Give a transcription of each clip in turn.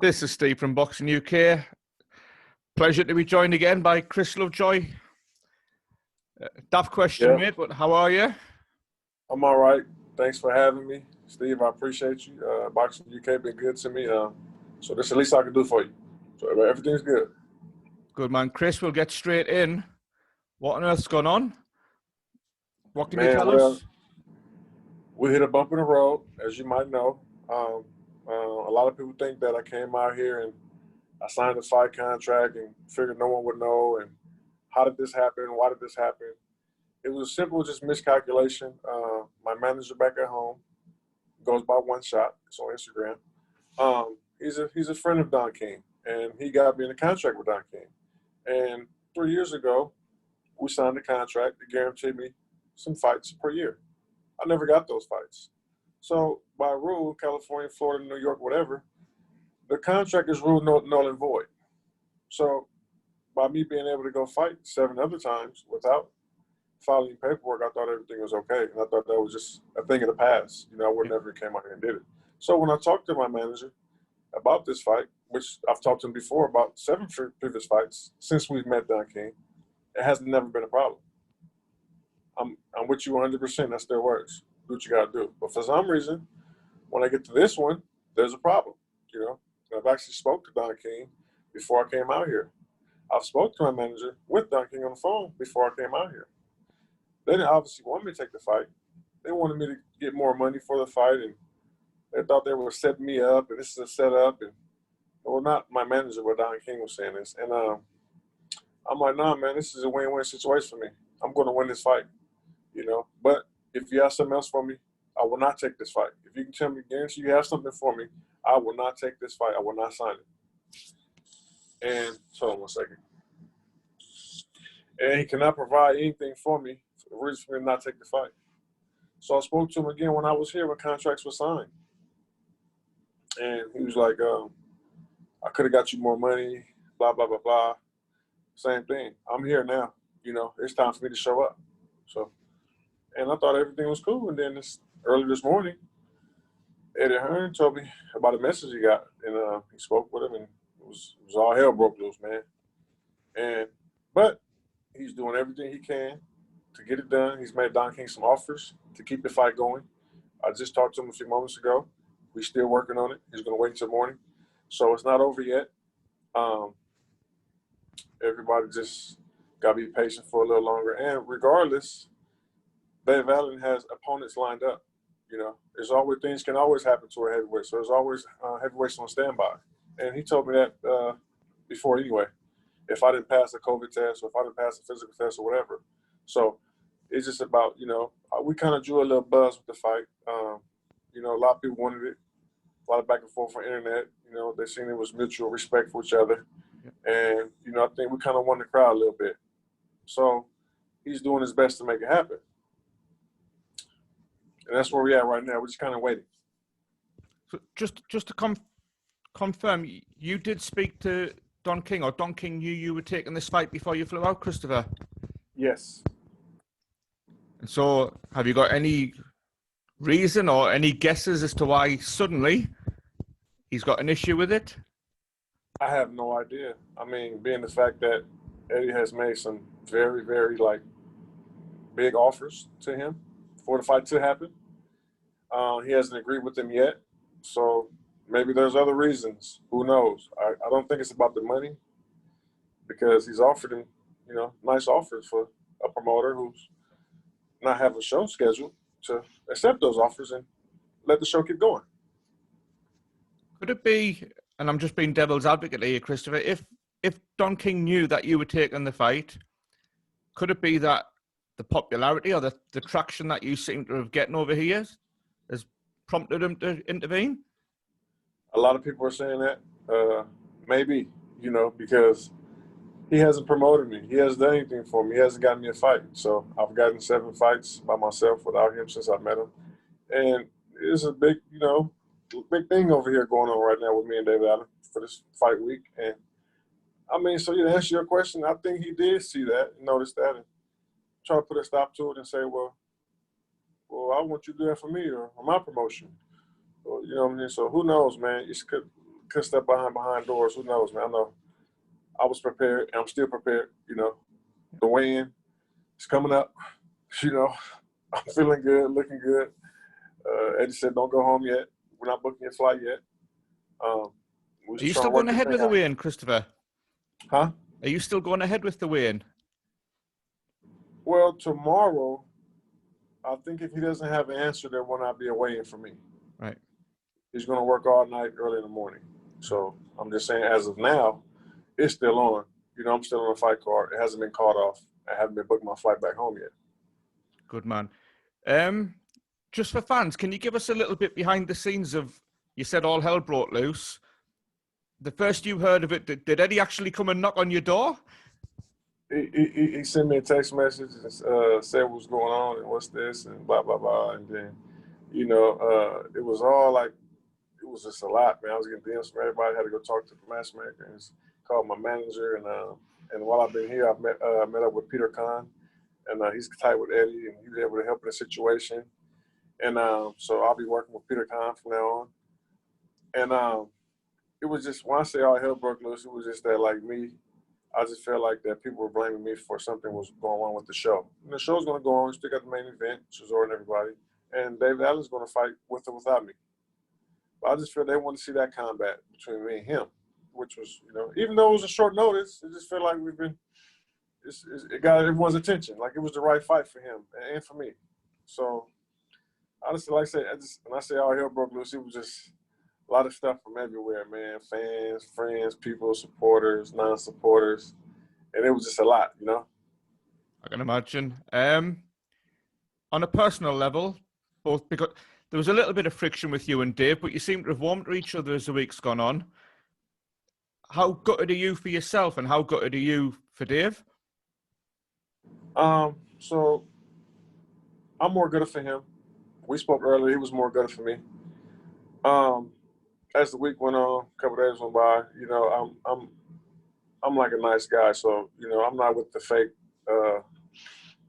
This is Steve from Boxing UK. Pleasure to be joined again by Chris Lovejoy. Daft question, mate, but how are you? I'm all right. Thanks for having me, Steve. I appreciate you. Boxing UK been good to me. So that's the least I can do for you. So everything's good. Good, man. Chris, we'll get straight in. What on earth's gone on? What can you tell us? We hit a bump in the road, as you might know. A lot of people think that I came out here and I signed a fight contract and figured no one would know. And how did this happen? Why did this happen? It was a simple, just miscalculation. My manager back at home goes by One Shot. It's on Instagram. He's a friend of Don King, and he got me in a contract with Don King. And 3 years ago, we signed a contract to guarantee me some fights per year. I never got those fights. So by rule, California, Florida, New York, whatever, the contract is ruled null and void. So by me being able to go fight 7 other times without filing paperwork, I thought everything was okay. And I thought that was just a thing of the past. I would never came out here and did it. So when I talked to my manager about this fight, which I've talked to him before about 7 previous fights since we've met Don King, it has never been a problem. I'm with you 100%. That's their words. Do what you got to do. But for some reason, when I get to this one, there's a problem. I've actually spoke to Don King before I came out here. I've spoke to my manager with Don King on the phone before I came out here. They didn't obviously want me to take the fight. They wanted me to get more money for the fight, and they thought they were setting me up, and this is a setup. And well, not my manager, but Don King was saying this. And I'm like, nah, man, this is a win-win situation for me. I'm going to win this fight, But if you have something else for me, I will not take this fight. If you can tell me, guarantee you have something for me, I will not take this fight. I will not sign it. And hold on 1 second. And he cannot provide anything for me, for the reason for me to not take the fight. So I spoke to him again when I was here when contracts were signed. And he was like, I could have got you more money, blah, blah, blah, blah. Same thing. I'm here now. It's time for me to show up. And I thought everything was cool. And then early this morning, Eddie Hearn told me about a message he got. And he spoke with him, and it was all hell broke loose, man. But he's doing everything he can to get it done. He's made Don King some offers to keep the fight going. I just talked to him a few moments ago. We're still working on it. He's going to wait until morning. So it's not over yet. Everybody just got to be patient for a little longer. And regardless, Dave Allen has opponents lined up. There's always things can always happen to a heavyweight. So there's always heavyweights on standby. And he told me that before anyway. If I didn't pass a COVID test or if I didn't pass a physical test or whatever. So it's just about, we kind of drew a little buzz with the fight. A lot of people wanted it. A lot of back and forth on the internet. They seen it was mutual respect for each other. And, I think we kind of won the crowd a little bit. So he's doing his best to make it happen. And that's where we're at right now. We're just kind of waiting. So just to confirm, you did speak to Don King, or Don King knew you were taking this fight before you flew out, Christopher? Yes. And so have you got any reason or any guesses as to why suddenly he's got an issue with it? I have no idea. I mean, being the fact that Eddie has made some very, very, big offers to him for the fight to happen. He hasn't agreed with them yet. So maybe there's other reasons. Who knows? I don't think it's about the money, because he's offered him, nice offers for a promoter who's not have a show scheduled to accept those offers and let the show keep going. Could it be, and I'm just being devil's advocate here, Christopher, if Don King knew that you were taking the fight, could it be that the popularity or the traction that you seem to have getting over here has prompted him to intervene? A lot of people are saying that. Maybe, because he hasn't promoted me. He hasn't done anything for me. He hasn't gotten me a fight. So I've gotten 7 fights by myself without him since I met him. And it's a big, big thing over here going on right now with me and David Allen for this fight week. And I mean, so to answer your question, I think he did see that and notice that and try to put a stop to it and say, well, I want you to do that for me or my promotion. Or, you know what I mean? So who knows, man? It could could step behind doors. Who knows, man? I know I was prepared, and I'm still prepared. You know, the weigh-in is coming up. You know, I'm feeling good, looking good. Eddie said, "Don't go home yet. We're not booking your flight yet." We're Are you just trying still to work going this ahead thing with the out. weigh-in, Christopher? Huh? Are you still going ahead with the weigh-in? Well, tomorrow, I think if he doesn't have an answer, there will not be a weigh-in for me. Right. He's going to work all night, early in the morning. So I'm just saying, as of now, it's still on. You know, I'm still on the fight card. It hasn't been called off. I haven't been booking my flight back home yet. Good man. Just for fans, can you give us a little bit behind the scenes of, you said all hell broke loose. The first you heard of it, did Eddie actually come and knock on your door? He sent me a text message and said what's going on and what's this and blah, blah, blah. And then, you know, it was all like, it was just a lot, man. I was getting DMs from everybody. I had to go talk to the matchmaker and call my manager. And while I've been here, I've met up with Peter Khan, and he's tight with Eddie, and he was able to help in the situation. And so I'll be working with Peter Khan from now on. And it was just, when I say all hell broke loose, it was just that, like me, I just felt like that people were blaming me for something was going on with the show. And the show's going to go on. We still got the main event, Chisora and everybody. And David Allen's going to fight with or without me. But I just feel they want to see that combat between me and him, which was, you know, even though it was a short notice, it just felt like it got everyone's attention. Like it was the right fight for him and for me. So, honestly, like I said, when I say all hell broke loose, it was just a lot of stuff from everywhere, man. Fans, friends, people, supporters, non-supporters. And it was just a lot, you know? I can imagine. On a personal level, both because there was a little bit of friction with you and Dave, but you seem to have warmed to each other as the week's gone on. How gutted are you for yourself and how gutted are you for Dave? So I'm more gutted for him. We spoke earlier, he was more gutted for me. As the week went on, a couple of days went by, you know, I'm like a nice guy, so you know, I'm not with the fake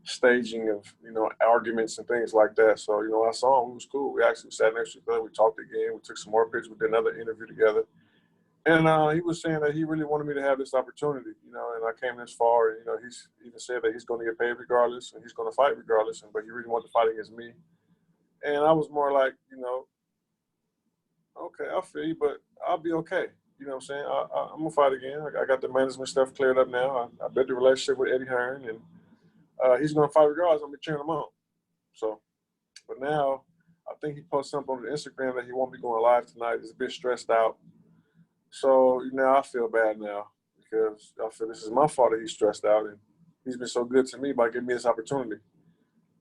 staging of, you know, arguments and things like that. So, you know, I saw him, it was cool. We actually sat next to each other, we talked again, we took some more pictures, we did another interview together. And he was saying that he really wanted me to have this opportunity, you know, and I came this far, and, you know, he's even said that he's going to get paid regardless, and he's going to fight regardless, but he really wanted to fight against me. And I was more like, you know, okay, I feel you, but I'll be okay. You know what I'm saying? I'm going to fight again. I got the management stuff cleared up now. I built the relationship with Eddie Hearn, and he's going to fight regardless. I'm going to be cheering him on. So, but now I think he posted something on the Instagram that he won't be going live tonight. He's a bit stressed out. So now I feel bad now because I feel this is my fault that he's stressed out, and he's been so good to me by giving me this opportunity.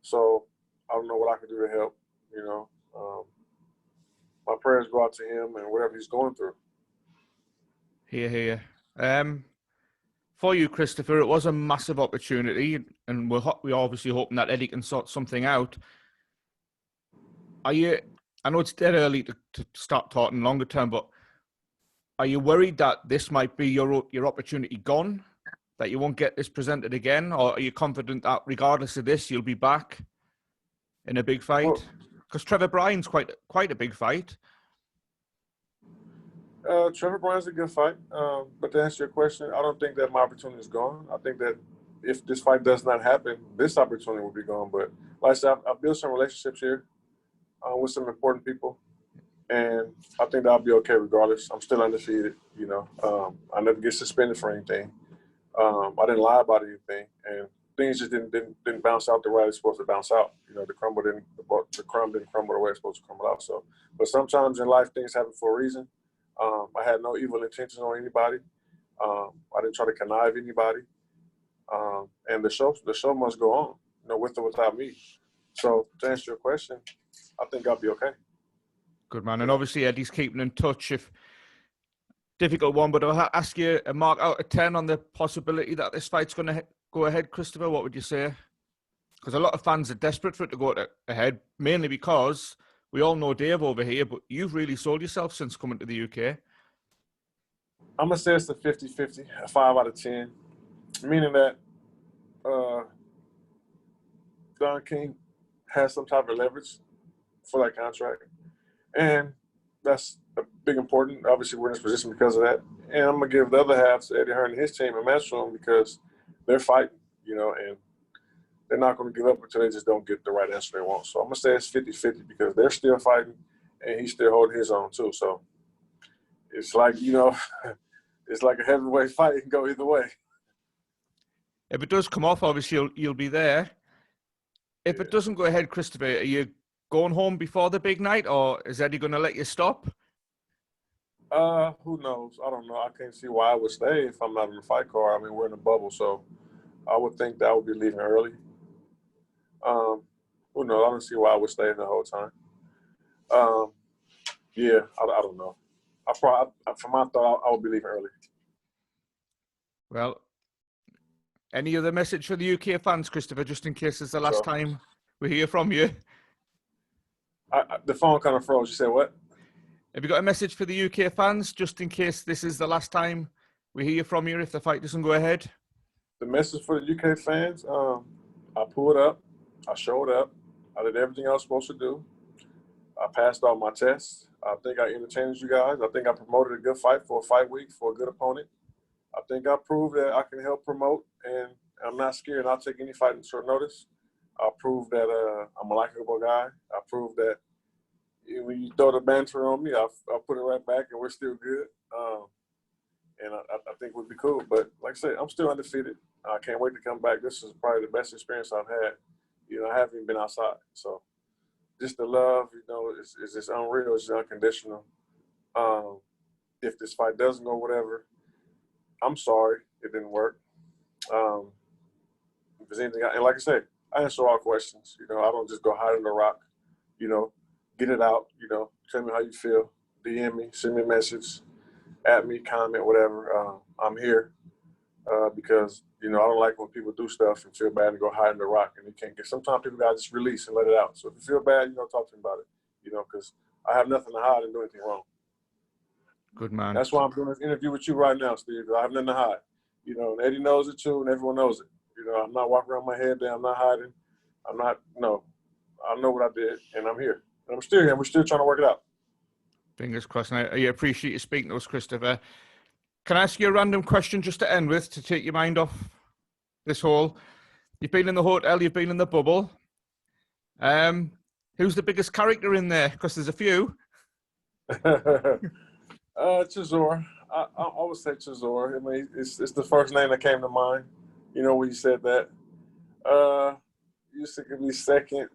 So I don't know what I can do to help, you know. My prayers go out to him and whatever he's going through. Here. For you, Christopher, it was a massive opportunity, and we're obviously hoping that Eddie can sort something out. I know it's dead early to start talking longer term, but are you worried that this might be your opportunity gone, that you won't get this presented again, or are you confident that regardless of this, you'll be back in a big fight? Because Trevor Bryan's quite a big fight. Trevor Bryan's a good fight, but to answer your question, I don't think that my opportunity is gone. I think that if this fight does not happen, this opportunity will be gone. But like I said, I've built some relationships here with some important people, and I think that I'll be okay regardless. I'm still undefeated, you know. I never get suspended for anything. I didn't lie about anything, and things just didn't bounce out the way it's supposed to bounce out. You know, the crumb didn't crumble the way it's supposed to crumble out. So, but sometimes in life things happen for a reason. I had no evil intentions on anybody. I didn't try to connive anybody. And the show must go on, you know, with or without me. So to answer your question, I think I'll be okay. Good man. And obviously Eddie's keeping in touch. If difficult one, but I'll ask you a mark out of 10 on the possibility that this fight's going to go ahead, Christopher. What would you say? Because a lot of fans are desperate for it to go ahead, mainly because we all know Dave over here, but you've really sold yourself since coming to the UK. I'm going to say it's a 50-50, a 5 out of 10, meaning that Don King has some type of leverage for that contract. And that's big important. Obviously, we're in this position because of that. And I'm going to give the other half to Eddie Hearn and his team and Matchroom because they're fighting, and they're not going to give up until they just don't get the right answer they want. So I'm going to say it's 50-50 because they're still fighting and he's still holding his own too. So it's like, it's like a heavyweight fight. It can go either way. If it does come off, obviously you'll be there. If it doesn't go ahead, Christopher, are you going home before the big night, or is Eddie going to let you stop? Who knows? I don't know. I can't see why I would stay if I'm not in the fight card. I mean, we're in a bubble, so I would think that I would be leaving early. Who knows? I don't see why I would stay the whole time. Yeah, I don't know. For my thought, I would be leaving early. Well, any other message for the UK fans, Christopher, just in case it's the last time we hear from you? The phone kind of froze. You said what? Have you got a message for the UK fans, just in case this is the last time we hear from you if the fight doesn't go ahead? The message for the UK fans, I pulled up. I showed up. I did everything I was supposed to do. I passed all my tests. I think I entertained you guys. I think I promoted a good fight for a fight week for a good opponent. I think I proved that I can help promote, and I'm not scared. I'll take any fight in short notice. I proved that I'm a likable guy. I proved that when you throw the banter on me, I'll put it right back, and we're still good. And I think we'd be cool. But like I said, I'm still undefeated. I can't wait to come back. This is probably the best experience I've had. I haven't even been outside. So just the love, is just unreal. It's unconditional. If this fight doesn't go whatever, I'm sorry it didn't work. If there's anything, and like I said, I answer all questions. I don't just go hide in the rock. Get it out. Tell me how you feel. DM me, send me a message, at me, comment, whatever. I'm here because I don't like when people do stuff and feel bad and go hide in the rock and they can't get. Sometimes people gotta just release and let it out. So if you feel bad, talk to me about it. Because I have nothing to hide and do anything wrong. Good man. That's why I'm doing this interview with you right now, Steve. I have nothing to hide. And Eddie knows it too, and everyone knows it. I'm not walking around my head down. I'm not hiding. I'm not. No, I know what I did, and I'm here. And I'm still here. And we're still trying to work it out. Fingers crossed. And I appreciate you speaking to us, Christopher. Can I ask you a random question just to end with, to take your mind off this whole? You've been in the hotel. You've been in the bubble. Who's the biggest character in there? Because there's a few. Chisora. I always say Chisora. I mean, it's the first name that came to mind. When you said that. Usyk could be second.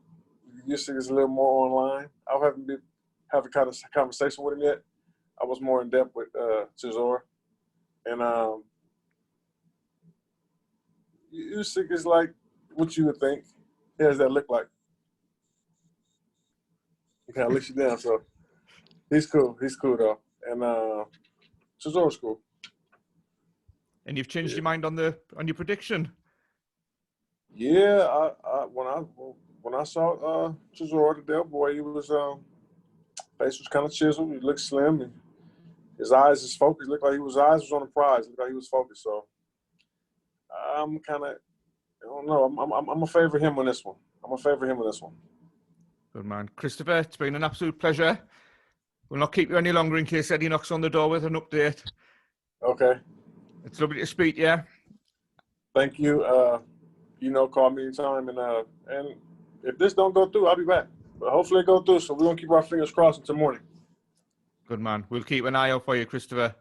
Usyk is a little more online. I haven't have a kind of conversation with him yet. I was more in depth with Chisora. And Usyk is like what you would think. He has that look like. He kind of looks you down, so he's cool. He's cool though. And Chisora's cool. And you've changed your mind on your prediction? Yeah, when I saw Chisora, the Del Boy, he was face was kind of chiseled. He looked slim, and his eyes is focused. Looked like his eyes was on the prize. Looked like he was focused. So I'm kind of, I don't know. I'm gonna favor him on this one. Good man, Christopher. It's been an absolute pleasure. We'll not keep you any longer in case Eddie knocks on the door with an update. Okay. It's lovely to speak to you. Thank you. Call me anytime, and if this don't go through, I'll be back. But hopefully it go through, so we're gonna keep our fingers crossed until morning. Good man. We'll keep an eye out for you, Christopher.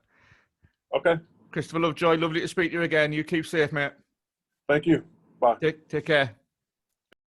Okay. Christopher Lovejoy, lovely to speak to you again. You keep safe, mate. Thank you. Bye. Take care.